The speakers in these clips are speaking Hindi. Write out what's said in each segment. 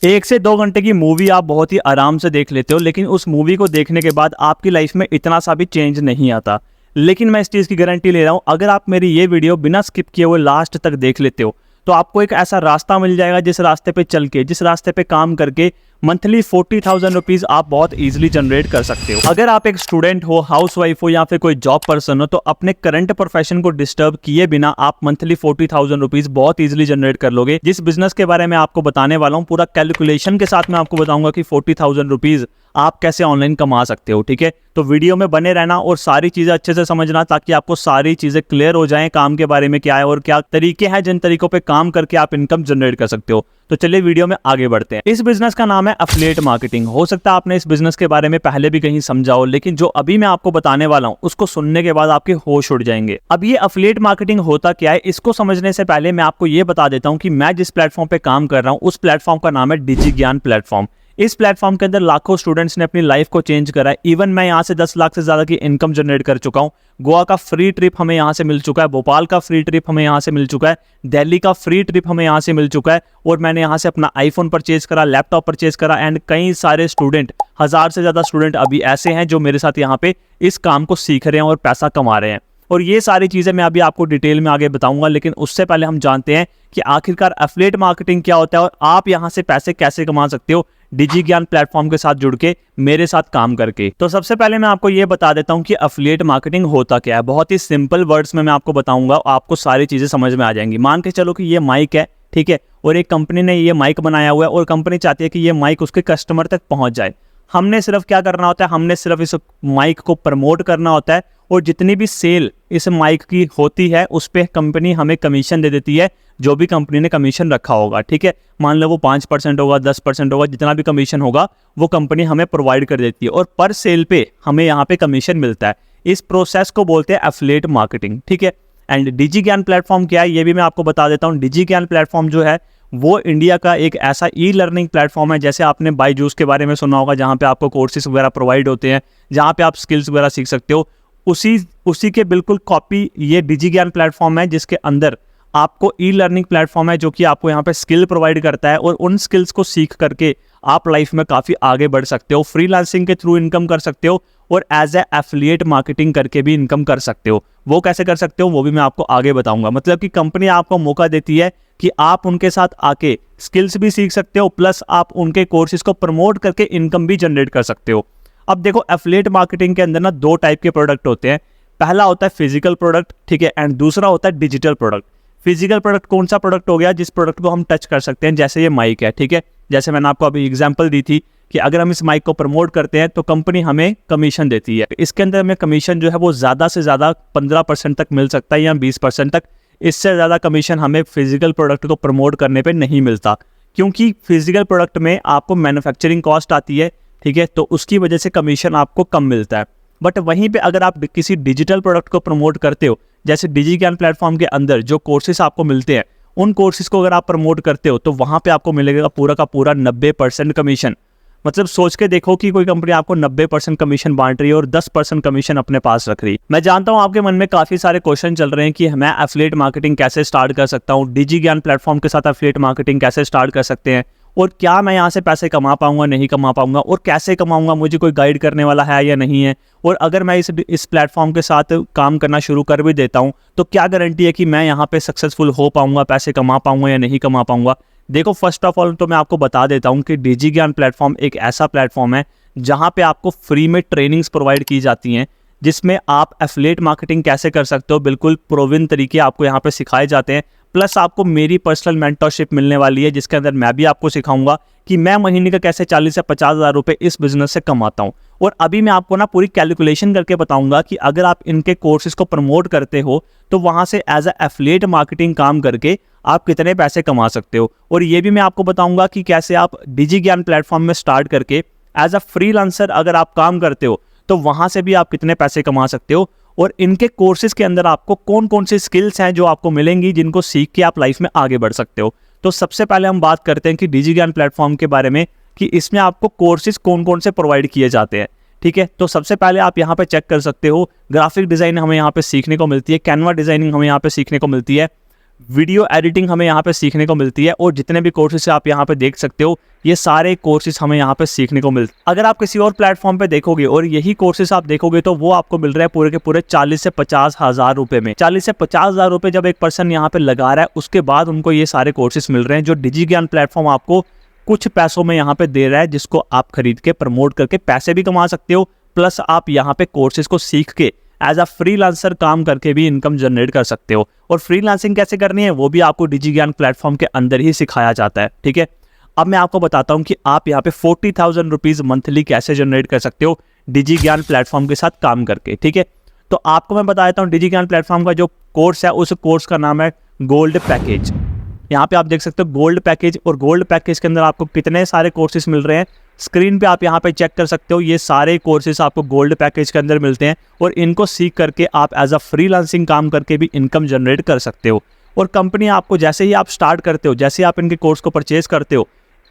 1 से 2 घंटे की मूवी आप बहुत ही आराम से देख लेते हो, लेकिन उस मूवी को देखने के बाद आपकी लाइफ में इतना सा भी चेंज नहीं आता। लेकिन मैं इस चीज़ की गारंटी ले रहा हूँ, अगर आप मेरी ये वीडियो बिना स्किप किए हुए लास्ट तक देख लेते हो तो आपको एक ऐसा रास्ता मिल जाएगा जिस रास्ते पे चल के, जिस रास्ते पे काम करके मंथली 40,000 रुपीज़ आप बहुत ईजिली जनरेट कर सकते हो। अगर आप एक स्टूडेंट हो, हाउस वाइफ हो या फिर कोई जॉब पर्सन हो, तो अपने करंट प्रोफेशन को डिस्टर्ब किए बिना आप मंथली 40,000 रुपीज़ बहुत ईजिली जनरेट कर लोगे। जिस बिजनेस के बारे में आपको बताने वाला हूँ, पूरा कैलकुलेशन के साथ मैं आपको बताऊंगा कि 40,000 रुपीज़ आप कैसे ऑनलाइन कमा सकते हो। ठीक है, तो वीडियो में बने रहना और सारी चीजें अच्छे से समझना, ताकि आपको सारी चीजें क्लियर हो जाएं, काम के बारे में क्या है और क्या तरीके हैं जिन तरीकों पे काम करके आप इनकम जनरेट कर सकते हो। तो चलिए वीडियो में आगे बढ़ते हैं। इस बिजनेस का नाम है एफिलिएट मार्केटिंग। हो सकता है आपने इस बिजनेस के बारे में पहले भी कहीं समझा हो, लेकिन जो अभी मैं आपको बताने वाला हूं उसको सुनने के बाद आपके होश उड़ जाएंगे। अब ये एफिलिएट मार्केटिंग होता क्या है, इसको समझने से पहले मैं आपको ये बता देता हूं कि मैं जिस प्लेटफॉर्म पे काम कर रहा हूं उस प्लेटफॉर्म का नाम है डिजी ज्ञान प्लेटफॉर्म। इस प्लेटफॉर्म के अंदर लाखों स्टूडेंट्स ने अपनी लाइफ को चेंज करा है। इवन मैं यहाँ से 10 लाख से ज्यादा की इनकम जनरेट कर चुका हूँ। गोवा का फ्री ट्रिप हमें यहाँ से मिल चुका है, भोपाल का फ्री ट्रिप हमें यहाँ से मिल चुका है, दिल्ली का फ्री ट्रिप हमें यहाँ से मिल चुका है, और मैंने यहाँ से अपना आईफोन परचेज करा, लैपटॉप परचेज करा। एंड कई सारे स्टूडेंट, 1000 से ज्यादा स्टूडेंट अभी ऐसे हैं जो मेरे साथ यहाँ पे इस काम को सीख रहे हैं और पैसा कमा रहे हैं। और ये सारी चीजें मैं अभी आपको डिटेल में आगे बताऊंगा, लेकिन उससे पहले हम जानते हैं कि आखिरकार एफिलिएट मार्केटिंग क्या होता है और आप यहां से पैसे कैसे कमा सकते हो डिजी ज्ञान प्लेटफॉर्म के साथ जुड़ के, मेरे साथ काम करके। तो सबसे पहले मैं आपको ये बता देता हूं कि एफिलिएट मार्केटिंग होता क्या है। बहुत ही सिंपल वर्ड्स में मैं आपको बताऊंगा, आपको सारी चीजें समझ में आ जाएंगी। मान के चलो कि ये माइक है, ठीक है, और एक कंपनी ने ये माइक बनाया हुआ है और कंपनी चाहती है कि ये माइक उसके कस्टमर तक पहुंच जाए। हमने सिर्फ क्या करना होता है, हमने सिर्फ इस माइक को प्रमोट करना होता है, और जितनी भी सेल इस माइक की होती है उस पे कंपनी हमें कमीशन दे देती है, जो भी कंपनी ने कमीशन रखा होगा। ठीक है, मान लो वो 5% होगा, 10% होगा, जितना भी कमीशन होगा वो कंपनी हमें प्रोवाइड कर देती है, और पर सेल पे हमें यहाँ पे कमीशन मिलता है। इस प्रोसेस को बोलते हैं एफिलिएट मार्केटिंग। ठीक है, एंड डिजी ज्ञान प्लेटफॉर्म क्या है ये भी मैं आपको बता देता हूँ। डिजी ज्ञान प्लेटफॉर्म जो है वो इंडिया का एक ऐसा ई लर्निंग प्लेटफॉर्म है, जैसे आपने बायजूस के बारे में सुना होगा, जहाँ पे आपको कोर्सेज वगैरह प्रोवाइड होते हैं, जहाँ पे आप स्किल्स वगैरह सीख सकते हो। उसी के बिल्कुल कॉपी ये डिजी ज्ञान प्लेटफॉर्म है, जिसके अंदर आपको ई लर्निंग प्लेटफॉर्म है जो कि आपको यहाँ पे स्किल प्रोवाइड करता है, और उन स्किल्स को सीख करके आप लाइफ में काफ़ी आगे बढ़ सकते हो। फ्रीलांसिंग के थ्रू इनकम कर सकते हो, और एज ए एफिलिएट मार्केटिंग करके भी इनकम कर सकते हो। वो कैसे कर सकते हो वो भी मैं आपको आगे बताऊंगा। मतलब कि कंपनी आपको मौका देती है कि आप उनके साथ आके स्किल्स भी सीख सकते हो, प्लस आप उनके कोर्सेज को प्रमोट करके इनकम भी जनरेट कर सकते हो। अब देखो, एफिलिएट मार्केटिंग के अंदर ना 2 टाइप के प्रोडक्ट होते हैं। पहला होता है फिजिकल प्रोडक्ट, ठीक है, एंड दूसरा होता है डिजिटल प्रोडक्ट। फिजिकल प्रोडक्ट कौन सा प्रोडक्ट हो गया, जिस प्रोडक्ट को हम टच कर सकते हैं, जैसे ये माइक है। ठीक है, जैसे मैंने आपको अभी एग्जांपल दी थी कि अगर हम इस माइक को प्रमोट करते हैं तो कंपनी हमें कमीशन देती है। इसके अंदर हमें कमीशन जो है वो ज़्यादा से ज़्यादा 15% तक मिल सकता है, या 20% तक। इससे ज़्यादा कमीशन हमें फिजिकल प्रोडक्ट को प्रमोट करने पर नहीं मिलता, क्योंकि फिजिकल प्रोडक्ट में आपको मैन्युफैक्चरिंग कॉस्ट आती है। ठीक है, तो उसकी वजह से कमीशन आपको कम मिलता है। बट वहीं पे अगर आप किसी डिजिटल प्रोडक्ट को प्रमोट करते हो, जैसे डिजी ज्ञान प्लेटफॉर्म के अंदर जो कोर्सेज आपको मिलते हैं, उन कोर्सेज को अगर आप प्रमोट करते हो तो वहां पे आपको मिलेगा पूरा का पूरा 90% कमीशन। मतलब सोच के देखो कि कोई कंपनी आपको 90% कमीशन बांट रही है और 10% कमीशन अपने पास रख रही है। मैं जानता हूं आपके मन में काफी सारे क्वेश्चन चल रहे हैं कि मैं एफिलिएट मार्केटिंग कैसे स्टार्ट कर सकता हूं, डिजी ज्ञान प्लेटफॉर्म के साथ एफिलिएट मार्केटिंग कैसे स्टार्ट कर सकते हैं, और क्या मैं यहाँ से पैसे कमा पाऊंगा, नहीं कमा पाऊंगा, और कैसे कमाऊंगा, मुझे कोई गाइड करने वाला है या नहीं है, और अगर मैं इस प्लेटफॉर्म के साथ काम करना शुरू कर भी देता हूँ तो क्या गारंटी है कि मैं यहाँ पे सक्सेसफुल हो पाऊंगा, पैसे कमा पाऊंगा या नहीं कमा पाऊंगा। देखो, फर्स्ट ऑफ ऑल तो मैं आपको बता देता हूँ कि डिजी ज्ञान प्लेटफॉर्म एक ऐसा प्लेटफॉर्म है जहाँ पे आपको फ्री में ट्रेनिंग्स प्रोवाइड की जाती हैं, जिसमें आप एफिलिएट मार्केटिंग कैसे कर सकते हो बिल्कुल प्रोवन तरीके आपको यहाँ पे सिखाए जाते हैं। प्लस आपको मेरी पर्सनल मेंटरशिप मिलने वाली है, जिसके अंदर मैं भी आपको सिखाऊंगा कि मैं महीने का कैसे 40 से 50 हज़ार रुपये इस बिजनेस से कमाता हूँ। और अभी मैं आपको ना पूरी कैलकुलेशन करके बताऊंगा कि अगर आप इनके कोर्सेज को प्रमोट करते हो तो वहाँ से एज ए एफिलिएट मार्केटिंग काम करके आप कितने पैसे कमा सकते हो। और ये भी मैं आपको बताऊंगा कि कैसे आप डिजी ज्ञान प्लेटफॉर्म में स्टार्ट करके एज अ फ्रीलांसर अगर आप काम करते हो तो वहाँ से भी आप कितने पैसे कमा सकते हो, और इनके कोर्सेज के अंदर आपको कौन कौन सी स्किल्स हैं जो आपको मिलेंगी, जिनको सीख के आप लाइफ में आगे बढ़ सकते हो। तो सबसे पहले हम बात करते हैं कि डिजी ज्ञान प्लेटफॉर्म के बारे में, कि इसमें आपको कोर्सेज कौन कौन से प्रोवाइड किए जाते हैं। ठीक है, तो सबसे पहले आप यहाँ पे चेक कर सकते हो, ग्राफिक डिज़ाइन हमें यहाँ पे सीखने को मिलती है, कैनवा डिज़ाइनिंग हमें यहाँ पे सीखने को मिलती है, वीडियो एडिटिंग हमें यहाँ पे सीखने को मिलती है, और जितने भी कोर्सेज आप यहाँ पे देख सकते हो ये सारे कोर्सेज हमें यहाँ पे सीखने को मिलते हैं। अगर आप किसी और प्लेटफॉर्म पे देखोगे और यही कोर्सेज आप देखोगे तो वो आपको मिल रहा है पूरे के पूरे 40 से 50 हज़ार रुपए में। 40 से 50 हज़ार रुपए जब एक पर्सन यहाँ पे लगा रहा है, उसके बाद उनको ये सारे कोर्सेज मिल रहे हैं जो डिजी ज्ञान प्लेटफॉर्म आपको कुछ पैसों में यहाँ पे दे रहा है, जिसको आप खरीद के प्रमोट करके पैसे भी कमा सकते हो, प्लस आप यहाँ पे कोर्सेज को सीख के एज अ फ्रीलांसर काम करके भी इनकम जनरेट कर सकते हो। और फ्रीलांसिंग कैसे करनी है वो भी आपको डिजी ज्ञान प्लेटफॉर्म के अंदर ही सिखाया जाता है, ठीक है। अब मैं आपको बताता हूँ कि आप यहाँ पे 40,000 रुपीज़ मंथली कैसे जनरेट कर सकते हो डिजी ज्ञान प्लेटफॉर्म के साथ काम करके, ठीक है। तो आपको मैं बता देता हूँ डिजी ज्ञान प्लेटफॉर्म का जो कोर्स है उस कोर्स का नाम है गोल्ड पैकेज। यहाँ पे आप देख सकते हो गोल्ड पैकेज, और गोल्ड पैकेज के अंदर आपको कितने सारे कोर्सेज मिल रहे हैं स्क्रीन पे आप यहाँ पे चेक कर सकते हो। ये सारे कोर्सेज आपको गोल्ड पैकेज के अंदर मिलते हैं, और इनको सीख करके आप एज अ फ्रीलांसिंग काम करके भी इनकम जनरेट कर सकते हो। और कंपनी आपको जैसे ही आप स्टार्ट करते हो, जैसे ही आप इनके कोर्स को परचेज करते हो,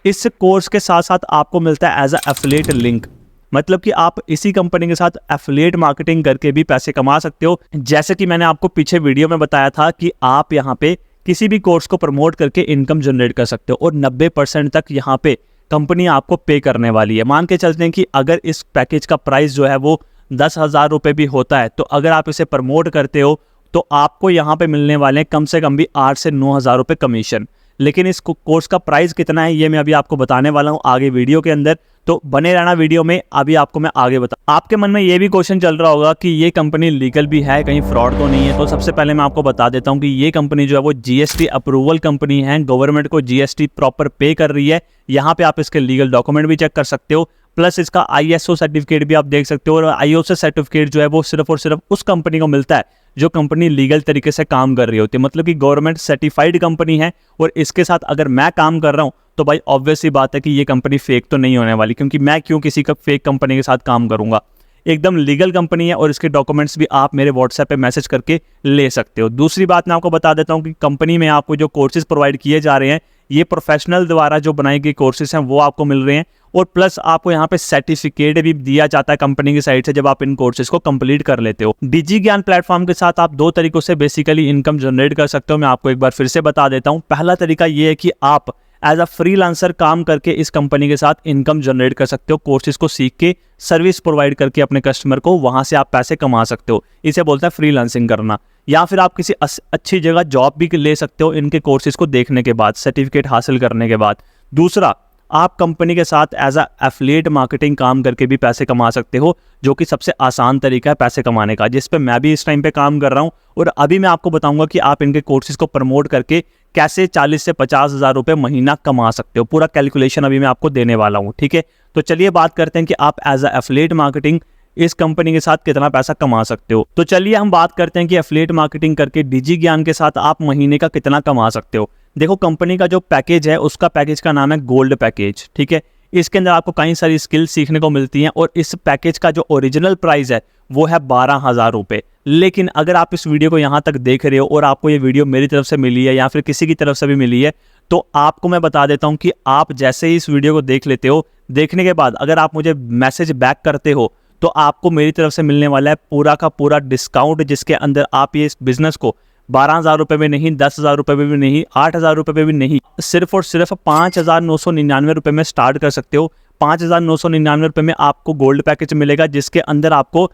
इस कोर्स के साथ साथ आपको मिलता है एज अ एफिलिएट लिंक। मतलब कि आप इसी कंपनी के साथ एफिलिएट मार्केटिंग करके भी पैसे कमा सकते हो। जैसे कि मैंने आपको पीछे वीडियो में बताया था कि आप यहाँ पे किसी भी कोर्स को प्रमोट करके इनकम जनरेट कर सकते हो, और 90% तक यहाँ पे कंपनी आपको पे करने वाली है। मान के चलते हैं कि अगर इस पैकेज का प्राइस जो है वो 10,000 रुपये भी होता है, तो अगर आप इसे प्रमोट करते हो तो आपको यहाँ पे मिलने वाले हैं कम से कम भी 8 से 9,000 रुपये कमीशन। लेकिन इस कोर्स का प्राइस कितना है ये मैं अभी आपको बताने वाला हूँ आगे वीडियो के अंदर, तो बने रहना वीडियो में। अभी आपको मैं आगे बता, आपके मन में ये भी क्वेश्चन चल रहा होगा कि ये कंपनी लीगल भी है, कहीं फ्रॉड तो नहीं है। तो सबसे पहले मैं आपको बता देता हूँ कि ये कंपनी जो है वो जीएसटी अप्रूवल कंपनी है, गवर्नमेंट को जीएसटी प्रॉपर पे कर रही है। यहाँ पे आप इसके लीगल डॉक्यूमेंट भी चेक कर सकते हो, प्लस इसका आईएसओ सर्टिफिकेट भी आप देख सकते हो। और आईएसओ सर्टिफिकेट जो है वो सिर्फ और सिर्फ उस कंपनी को मिलता है जो कंपनी लीगल तरीके से काम कर रही होती है, मतलब कि गवर्नमेंट सर्टिफाइड कंपनी है। और इसके साथ अगर मैं काम कर रहा हूँ तो भाई ऑब्वियस सी बात है कि ये कंपनी फेक तो नहीं होने वाली, क्योंकि मैं क्यों किसी का फेक कंपनी के साथ काम करूंगा। एकदम लीगल कंपनी है, और इसके डॉक्यूमेंट्स भी आप मेरे व्हाट्सएप पे मैसेज करके ले सकते हो। दूसरी बात मैं आपको बता देता हूँ कि कंपनी में आपको जो कोर्सेज प्रोवाइड किए जा रहे हैं ये प्रोफेशनल द्वारा जो बनाई गई कोर्सेज हैं वो आपको मिल रहे हैं, और प्लस आपको यहाँ पे सर्टिफिकेट भी दिया जाता है कंपनी की साइड से जब आप इन कोर्सेज को कंप्लीट कर लेते हो। डिजी ज्ञान प्लेटफॉर्म के साथ आप 2 तरीकों से बेसिकली इनकम जनरेट कर सकते हो। मैं आपको एक बार फिर से बता देता हूँ। पहला तरीका ये है कि आप एज अ फ्रीलांसर काम करके इस कंपनी के साथ इनकम जनरेट कर सकते हो, कोर्सेज को सीख के सर्विस प्रोवाइड करके अपने कस्टमर को, वहां से आप पैसे कमा सकते हो। इसे बोलते हैं फ्रीलांसिंग करना। या फिर आप किसी अच्छी जगह जॉब भी ले सकते हो इनके कोर्सेज को देखने के बाद, सर्टिफिकेट हासिल करने के बाद। दूसरा, आप कंपनी के साथ एज अ एफिलिएट मार्केटिंग काम करके भी पैसे कमा सकते हो, जो कि सबसे आसान तरीका है पैसे कमाने का, जिस पे मैं भी इस टाइम पे काम कर रहा हूँ। और अभी मैं आपको बताऊंगा कि आप इनके कोर्सेज को प्रमोट करके कैसे 40 से 50 हज़ार रुपये महीना कमा सकते हो। पूरा कैलकुलेशन अभी मैं आपको देने वाला हूँ, ठीक है। तो चलिए बात करते हैं कि आप एज अ एफिलिएट मार्केटिंग इस कंपनी के साथ कितना पैसा कमा सकते हो। तो चलिए हम बात करते हैं कि एफिलिएट मार्केटिंग करके डिजी ज्ञान के साथ आप महीने का कितना कमा सकते हो। देखो, कंपनी का जो पैकेज है उसका पैकेज का नाम है गोल्ड पैकेज, ठीक है। इसके अंदर आपको कई सारी स्किल सीखने को मिलती हैं, और इस पैकेज का जो ओरिजिनल प्राइस है वो है 12,000 रुपये। लेकिन अगर आप इस वीडियो को यहाँ तक देख रहे हो और आपको ये वीडियो मेरी तरफ से मिली है या फिर किसी की तरफ से भी मिली है, तो आपको मैं बता देता हूँ कि आप जैसे ही इस वीडियो को देख लेते हो, देखने के बाद अगर आप मुझे मैसेज बैक करते हो तो आपको मेरी तरफ से मिलने वाला है पूरा का पूरा डिस्काउंट, जिसके अंदर आप ये इस बिजनेस को 12,000 रुपये में नहीं, 10,000 रुपये में भी नहीं, 8,000 रुपये में भी नहीं, सिर्फ और सिर्फ 5,999 रुपये में स्टार्ट कर सकते हो। 5,999 रुपये में आपको गोल्ड पैकेज मिलेगा, जिसके अंदर आपको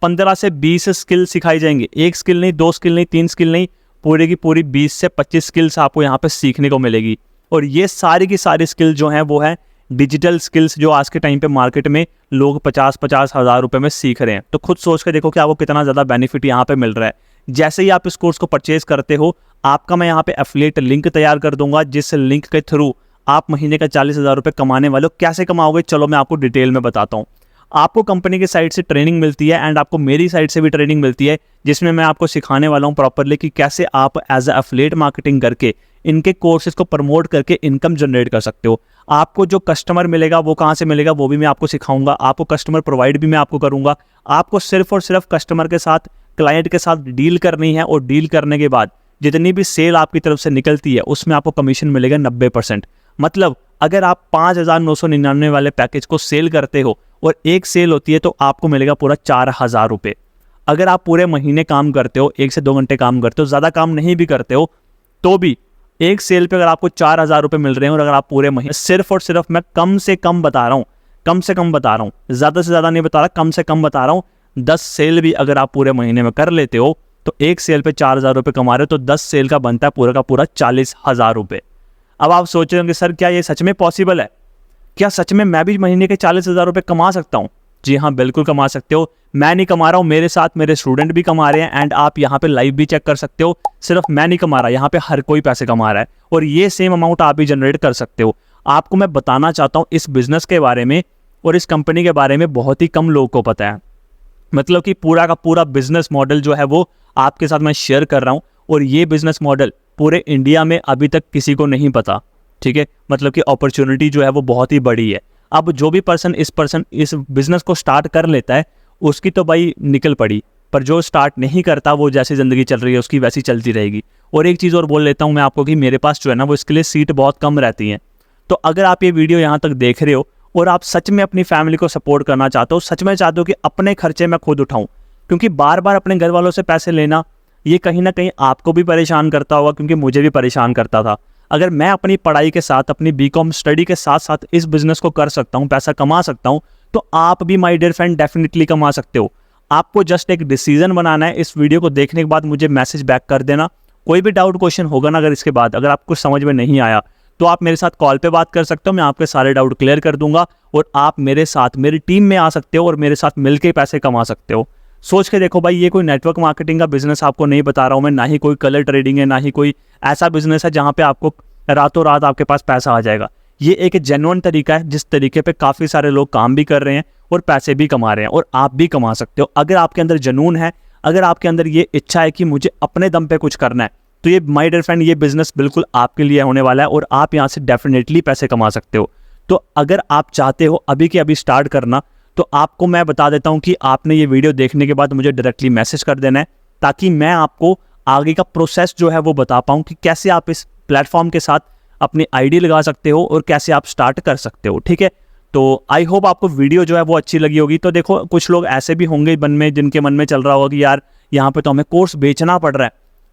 15 से 20 स्किल सिखाई जाएंगे। 1 स्किल नहीं, 2 स्किल नहीं, 3 स्किल नहीं, पूरी की पूरी 20 से 25 स्किल्स आपको यहाँ पे सीखने को मिलेगी। और ये सारी की सारी स्किल जो हैं वो है डिजिटल स्किल्स, जो आज के टाइम पे मार्केट में लोग 50-50 हज़ार रुपये में सीख रहे हैं। तो खुद सोच के देखो कि आपको कितना ज़्यादा बेनिफिट यहाँ पे मिल रहा है। जैसे ही आप इस कोर्स को परचेज करते हो, आपका मैं यहाँ पे एफिलिएट लिंक तैयार कर दूंगा, जिस लिंक के थ्रू आप महीने का 40,000 रुपये कमाने वाले हो। कैसे कमाओगे, चलो मैं आपको डिटेल में बताता हूँ। आपको कंपनी की साइड से ट्रेनिंग मिलती है, एंड आपको मेरी साइड से भी ट्रेनिंग मिलती है, जिसमें मैं आपको सिखाने वाला हूँ प्रॉपरली कि कैसे आप एज अ एफिलिएट मार्केटिंग करके इनके कोर्सेज को प्रमोट करके इनकम जनरेट कर सकते हो। आपको जो कस्टमर मिलेगा वो कहाँ से मिलेगा वो भी मैं आपको सिखाऊंगा। आपको कस्टमर प्रोवाइड भी मैं आपको करूंगा। आपको सिर्फ और सिर्फ कस्टमर के साथ, क्लाइंट के साथ डील करनी है, और डील करने के बाद जितनी भी सेल आपकी तरफ से निकलती है उसमें आपको कमीशन मिलेगा 90%। मतलब अगर आप 5,999 वाले पैकेज को सेल करते हो और एक सेल होती है तो आपको मिलेगा पूरा 4,000 रुपये। अगर आप पूरे महीने काम करते हो, 1 से 2 घंटे काम करते हो, ज़्यादा काम नहीं भी करते हो, तो भी एक सेल पे अगर आपको 4,000 रुपये मिल रहे हैं और अगर आप पूरे महीने, सिर्फ और सिर्फ मैं कम से कम बता रहा हूँ, कम से कम बता रहा हूँ, ज़्यादा से ज़्यादा नहीं बता रहा, कम से कम बता रहा हूँ, 10 सेल भी अगर आप पूरे महीने में कर लेते हो तो एक सेल पे 4,000 रुपये कमा रहे हो तो 10 सेल का बनता है पूरा का पूरा 40,000 रुपये। अब आप सोच रहे होंगे सर क्या ये सच में पॉसिबल है, क्या सच में मैं भी महीने के 40,000 रुपये कमा सकता हूँ? जी हाँ, बिल्कुल कमा सकते हो। मैं नहीं कमा रहा हूँ, मेरे साथ मेरे स्टूडेंट भी कमा रहे हैं एंड आप यहाँ पे लाइव भी चेक कर सकते हो। सिर्फ मैं नहीं कमा रहा, यहाँ पे हर कोई पैसे कमा रहा है और ये सेम अमाउंट आप भी जनरेट कर सकते हो। आपको मैं बताना चाहता हूँ इस बिजनेस के बारे में और इस कंपनी के बारे में बहुत ही कम लोगों को पता है। मतलब कि पूरा का पूरा बिजनेस मॉडल जो है वो आपके साथ मैं शेयर कर रहा हूँ और ये बिजनेस मॉडल पूरे इंडिया में अभी तक किसी को नहीं पता, ठीक है। मतलब कि अपॉर्चुनिटी जो है वो बहुत ही बड़ी है। अब जो भी पर्सन इस बिजनेस को स्टार्ट कर लेता है उसकी तो भाई निकल पड़ी, पर जो स्टार्ट नहीं करता वो जैसी ज़िंदगी चल रही है उसकी वैसी चलती रहेगी। और एक चीज़ और बोल लेता हूँ मैं आपको कि मेरे पास जो है ना वो इसके लिए सीट बहुत कम रहती हैं। तो अगर आप ये वीडियो यहाँ तक देख रहे हो और आप सच में अपनी फैमिली को सपोर्ट करना चाहते हो, सच में चाहते हो कि अपने खर्चे मैं खुद उठाऊँ, क्योंकि बार बार अपने घर वालों से पैसे लेना ये कहीं ना कहीं आपको भी परेशान करता होगा, क्योंकि मुझे भी परेशान करता था। अगर मैं अपनी पढ़ाई के साथ, अपनी बीकॉम स्टडी के साथ साथ इस बिजनेस को कर सकता हूँ, पैसा कमा सकता हूँ, तो आप भी माय डियर फ्रेंड डेफिनेटली कमा सकते हो। आपको जस्ट एक डिसीजन बनाना है। इस वीडियो को देखने के बाद मुझे मैसेज बैक कर देना। कोई भी डाउट क्वेश्चन होगा ना अगर इसके बाद अगर आपको समझ में नहीं आया तो आप मेरे साथ कॉल पे बात कर सकते हो, मैं आपके सारे डाउट क्लियर कर दूंगा और आप मेरे साथ मेरी टीम में आ सकते हो और मेरे साथ मिलकर पैसे कमा सकते हो। सोच के देखो भाई, ये कोई नेटवर्क मार्केटिंग का बिजनेस आपको नहीं बता रहा हूँ मैं, ना ही कोई कलर ट्रेडिंग है, ना ही कोई ऐसा बिजनेस है जहाँ पे आपको रातों रात आपके पास पैसा आ जाएगा। ये एक जेन्युइन तरीका है जिस तरीके पे काफ़ी सारे लोग काम भी कर रहे हैं और पैसे भी कमा रहे हैं और आप भी कमा सकते हो। अगर आपके अंदर जुनून है, अगर आपके अंदर ये इच्छा है कि मुझे अपने दम पे कुछ करना है, तो ये माय डियर फ्रेंड ये बिजनेस बिल्कुल आपके लिए होने वाला है और आप यहाँ से डेफिनेटली पैसे कमा सकते हो। तो अगर आप चाहते हो अभी के अभी स्टार्ट करना, तो आपको मैं बता देता हूँ कि आपने ये वीडियो देखने के बाद मुझे डायरेक्टली मैसेज कर देना है, ताकि मैं आपको आगे का प्रोसेस जो है वो बता पाऊँ कि कैसे आप इस प्लेटफॉर्म के साथ अपनी आईडी लगा सकते हो और कैसे आप स्टार्ट कर सकते हो, ठीक है। तो आई होप आपको वीडियो जो है वो अच्छी लगी होगी। तो देखो, कुछ लोग ऐसे भी होंगे जिनके मन में चल रहा होगा कि यार यहाँ पे तो हमें कोर्स बेचना पड़ रहा है।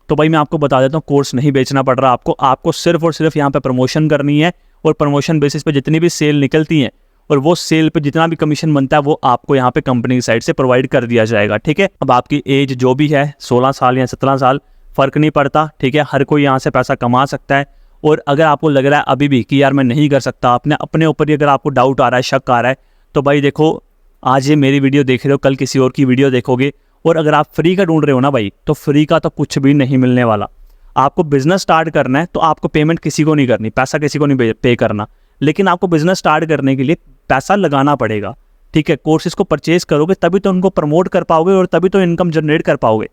तो भाई मैं आपको बता देता हूँ, कोर्स नहीं बेचना पड़ रहा आपको सिर्फ और सिर्फ यहाँ पे प्रमोशन करनी है और प्रमोशन बेसिस पे जितनी भी सेल निकलती हैं और वो सेल पे जितना भी कमीशन बनता है वो आपको यहाँ पे कंपनी की साइड से प्रोवाइड कर दिया जाएगा, ठीक है। अब आपकी एज जो भी है 16 साल या 17 साल फ़र्क नहीं पड़ता, ठीक है। हर कोई यहाँ से पैसा कमा सकता है। और अगर आपको लग रहा है अभी भी कि यार मैं नहीं कर सकता, अपने ऊपर ही अगर आपको डाउट आ रहा है, शक आ रहा है, तो भाई देखो, आज ये मेरी वीडियो देख रहे हो, कल किसी और की वीडियो देखोगे और अगर आप फ्री का ढूंढ रहे हो ना भाई, तो फ्री का तो कुछ भी नहीं मिलने वाला। आपको बिजनेस स्टार्ट करना है तो आपको पेमेंट किसी को नहीं करनी, पैसा किसी को नहीं पे करना, लेकिन आपको बिजनेस स्टार्ट करने के लिए पैसा लगाना पड़ेगा, ठीक है। कोर्सेज को परचेज करोगे तभी तो उनको प्रमोट कर पाओगे और तभी तो इनकम जनरेट कर पाओगे।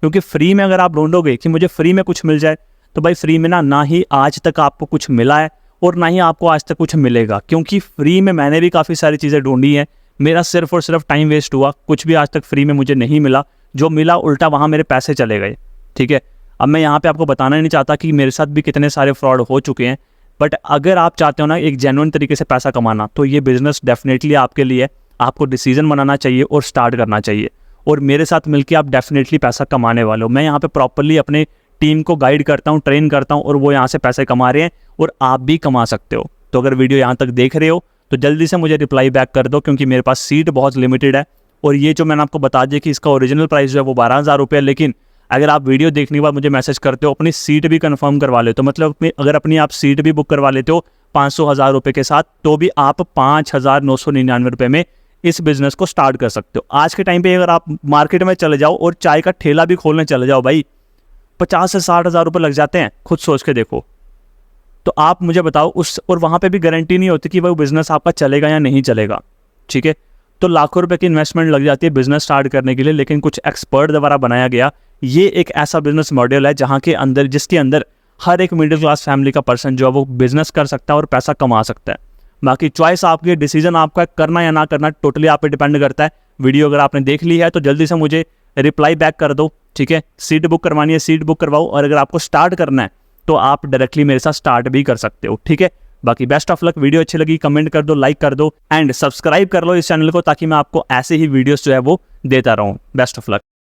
क्योंकि फ्री में अगर आप ढूंढोगे कि मुझे फ्री में कुछ मिल जाए, तो भाई फ्री में ना ही आज तक आपको कुछ मिला है और ना ही आपको आज तक कुछ मिलेगा। क्योंकि फ्री में मैंने भी काफ़ी सारी चीज़ें ढूंढी हैं, मेरा सिर्फ और सिर्फ टाइम वेस्ट हुआ, कुछ भी आज तक फ्री में मुझे नहीं मिला। जो मिला उल्टा वहाँ मेरे पैसे चले गए, ठीक है। अब मैं यहाँ पे आपको बताना नहीं चाहता कि मेरे साथ भी कितने सारे फ्रॉड हो चुके हैं, बट अगर आप चाहते हो ना एक जेन्युइन तरीके से पैसा कमाना, तो ये बिजनेस डेफिनेटली आपके लिए। आपको डिसीजन बनाना चाहिए और स्टार्ट करना चाहिए और मेरे साथ मिलकर आप डेफिनेटली पैसा कमाने वाले हो। मैं यहाँ पे प्रॉपरली अपने टीम को गाइड करता हूँ, ट्रेन करता हूँ और वो यहाँ से पैसे कमा रहे हैं और आप भी कमा सकते हो। तो अगर वीडियो यहाँ तक देख रहे हो तो जल्दी से मुझे रिप्लाई बैक कर दो, क्योंकि मेरे पास सीट बहुत लिमिटेड है। और ये जो मैंने आपको बता दिया कि इसका ओरिजिनल प्राइस जो है वो 12,000 रुपये है, लेकिन अगर आप वीडियो देखने के बाद मुझे मैसेज करते हो, अपनी सीट भी कंफर्म करवा लेते हो, मतलब अगर अपनी आप सीट भी बुक करवा लेते हो 500,000 रुपये के साथ, तो भी आप 5,999 रुपये में इस बिज़नेस को स्टार्ट कर सकते हो। आज के टाइम पे अगर आप मार्केट में चले जाओ और चाय का ठेला भी खोलने चले जाओ भाई, 50 से 60,000 रुपये लग जाते हैं, खुद सोच के देखो। तो आप मुझे बताओ और वहाँ पे भी गारंटी नहीं होती कि वो बिज़नेस आपका चलेगा या नहीं चलेगा, ठीक है। तो लाखों रुपए की इन्वेस्टमेंट लग जाती है बिज़नेस स्टार्ट करने के लिए, लेकिन कुछ एक्सपर्ट द्वारा बनाया गया ये एक ऐसा बिजनेस मॉडल है जहाँ के अंदर जिसके अंदर हर एक मिडिल क्लास फैमिली का पर्सन जो है वो बिजनेस कर सकता है और पैसा कमा सकता है। बाकी चॉइस आपकी, डिसीजन आपका, करना या ना करना टोटली आप पे डिपेंड करता है। वीडियो अगर आपने देख ली है तो जल्दी से मुझे रिप्लाई बैक कर दो, ठीक है। सीट बुक करवानी है सीट बुक करवाओ, और अगर आपको स्टार्ट करना है तो आप डायरेक्टली मेरे साथ स्टार्ट भी कर सकते हो, ठीक है। बाकी बेस्ट ऑफ लक। वीडियो अच्छी लगी कमेंट कर दो, लाइक कर दो एंड सब्सक्राइब कर लो इस चैनल को, ताकि मैं आपको ऐसे ही वीडियोस जो है वो देता रहूं। Best of luck.